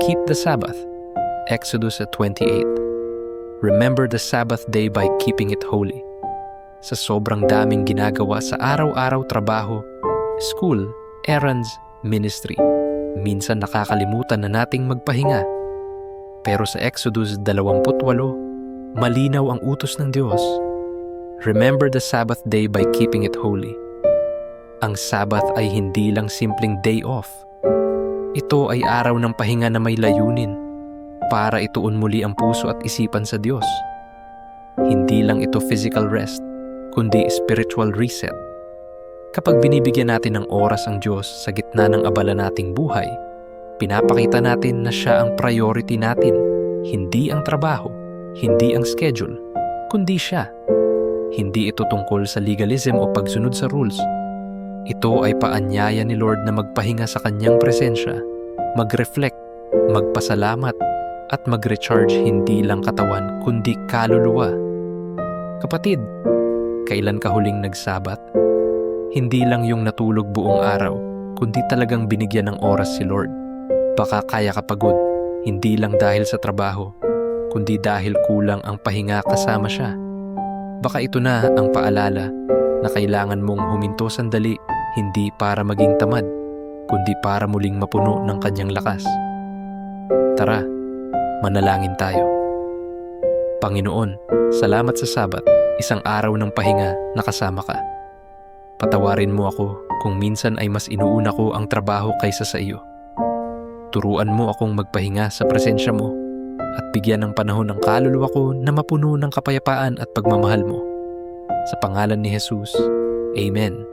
Keep the Sabbath. Exodus 28. Remember the Sabbath day by keeping it holy. Sa sobrang daming ginagawa sa araw-araw trabaho, school, errands, ministry, minsan nakakalimutan na nating magpahinga. Pero sa Exodus 28, malinaw ang utos ng Diyos. Remember the Sabbath day by keeping it holy. Ang Sabbath ay hindi lang simpleng day off. Ito ay araw ng pahinga na may layunin para ituon muli ang puso at isipan sa Diyos. Hindi lang ito physical rest, kundi spiritual reset. Kapag binibigyan natin ng oras ang Diyos sa gitna ng abala nating buhay, pinapakita natin na Siya ang priority natin, hindi ang trabaho, hindi ang schedule, kundi Siya. Hindi ito tungkol sa legalism o pagsunod sa rules. Ito ay paanyaya ni Lord na magpahinga sa Kanyang presensya, mag-reflect, magpasalamat, at mag-recharge hindi lang katawan kundi kaluluwa. Kapatid, kailan ka huling nagsabat? Hindi lang yung natulog buong araw, kundi talagang binigyan ng oras si Lord. Baka kaya ka pagod, hindi lang dahil sa trabaho, kundi dahil kulang ang pahinga kasama Siya. Baka ito na ang paalala na kailangan mong huminto sandali, hindi para maging tamad, kundi para muling mapuno ng Kanyang lakas. Tara, manalangin tayo. Panginoon, salamat sa Sabat, isang araw ng pahinga na kasama ka. Patawarin mo ako kung minsan ay mas inuuna ko ang trabaho kaysa sa iyo. Turuan mo akong magpahinga sa presensya mo at bigyan ng panahon ng kaluluwa ko na mapuno ng kapayapaan at pagmamahal mo. Sa pangalan ni Jesus, Amen.